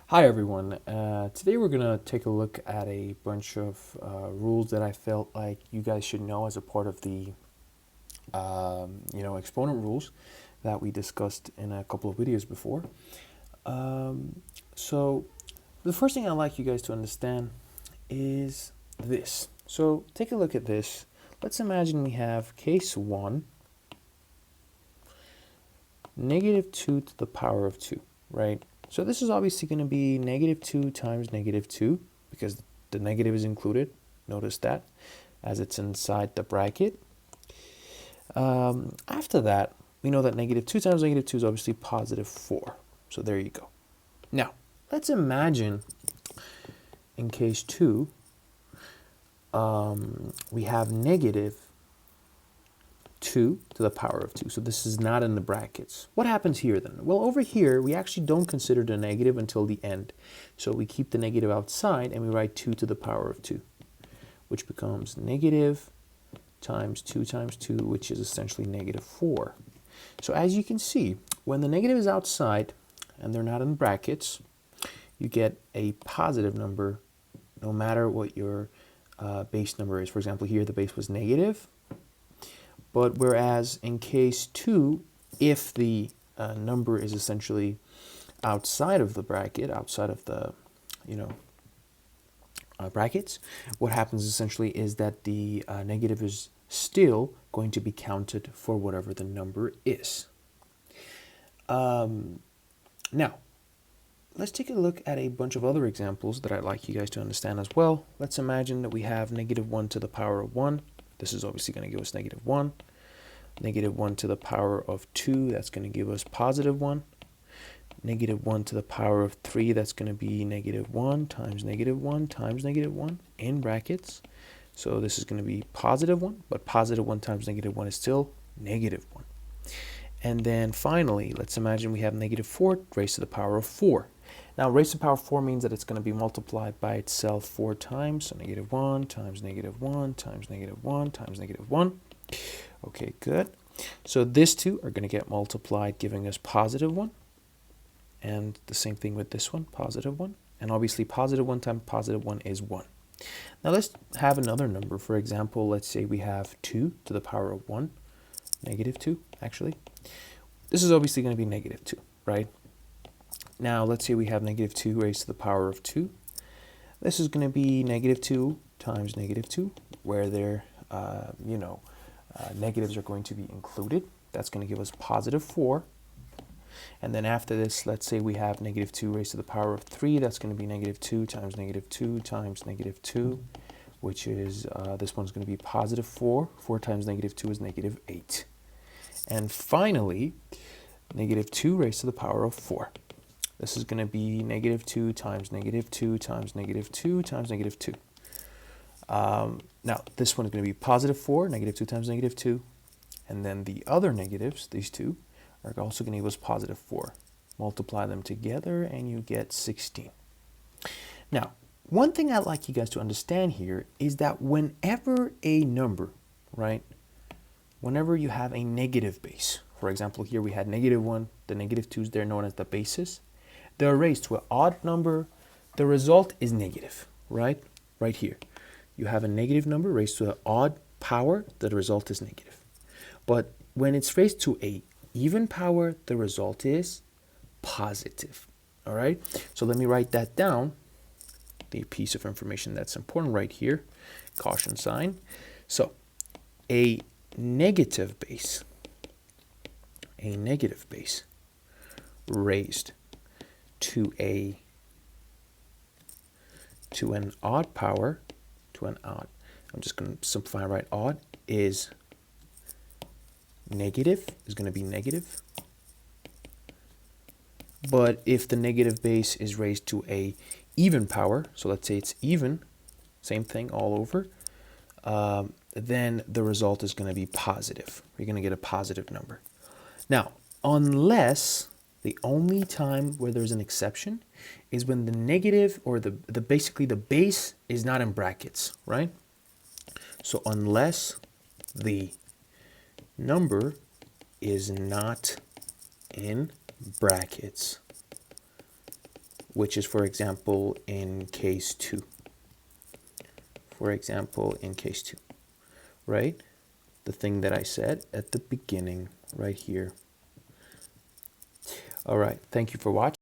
Hi everyone. Today we're gonna take a look at a bunch of rules that I felt like you guys should know as a part of the exponent rules that we discussed in a couple of videos before. So the first thing I'd like you guys to understand is this. So take a look at this. Let's imagine we have case 1, negative 2 to the power of 2, right? So this is obviously going to be negative 2 times negative 2 because the negative is included. Notice that as it's inside the bracket. After that, we know that negative 2 times negative 2 is obviously positive 4. So there you go. Now, let's imagine in case 2, we have negative 2 to the power of 2. So this is not in the brackets. What happens here then? Well, over here, we actually don't consider the negative until the end. So we keep the negative outside and we write 2 to the power of 2, which becomes negative times 2 times 2, which is essentially negative 4. So as you can see, when the negative is outside and they're not in brackets, you get a positive number no matter what your base number is. For example, here the base was negative. But whereas in case 2, if the number is essentially outside of the bracket, outside of the, brackets, what happens essentially is that the negative is still going to be counted for whatever the number is. Now, let's take a look at a bunch of other examples that I'd like you guys to understand as well. Let's imagine that we have negative 1 to the power of 1. This is obviously going to give us negative 1. Negative 1 to the power of 2, that's going to give us positive 1. Negative 1 to the power of 3, that's going to be negative 1 times negative 1 times negative 1 in brackets. So this is going to be positive 1, but positive 1 times negative 1 is still negative 1. And then finally, let's imagine we have negative 4 raised to the power of 4. Now, raised to the power of 4 means that it's going to be multiplied by itself 4 times. So negative 1 times negative 1 times negative 1 times negative 1. Okay, good. So these two are going to get multiplied, giving us positive 1. And the same thing with this one, positive 1. And obviously, positive 1 times positive 1 is 1. Now, let's have another number. For example, let's say we have 2 to the power of 1. Negative 2, actually. This is obviously going to be negative 2, right? Now, let's say we have negative 2 raised to the power of 2. This is going to be negative 2 times negative 2, where their, negatives are going to be included. That's going to give us positive 4. And then after this, let's say we have negative 2 raised to the power of 3. That's going to be negative 2 times negative 2 times negative 2, which is, this one's going to be positive 4. 4 times negative 2 is negative 8. And finally, negative 2 raised to the power of 4. This is going to be negative 2 times negative 2 times negative 2 times negative 2. Now, this one is going to be positive 4, negative 2 times negative 2. And then the other negatives, these two, are also going to give us positive 4. Multiply them together and you get 16. Now, one thing I'd like you guys to understand here is that whenever a number, right, whenever you have a negative base, for example, here we had negative 1, the negative 2 is there known as the basis. They're raised to an odd number. The result is negative, right? Right here. You have a negative number raised to an odd power. The result is negative. But when it's raised to a even power, the result is positive. All right? So let me write that down. The piece of information that's important right here. Caution sign. So a negative base raised to an odd power, I'm just going to simplify and write odd, is negative, is going to be negative. But if the negative base is raised to a even power, so let's say it's even, same thing all over, then the result is going to be positive. You're going to get a positive number. Now, unless the only time where there's an exception is when the negative or the basically the base is not in brackets, right? So unless the number is not in brackets, which is, for example, in case 2. For example, in case 2, right? The thing that I said at the beginning right here. All right, thank you for watching.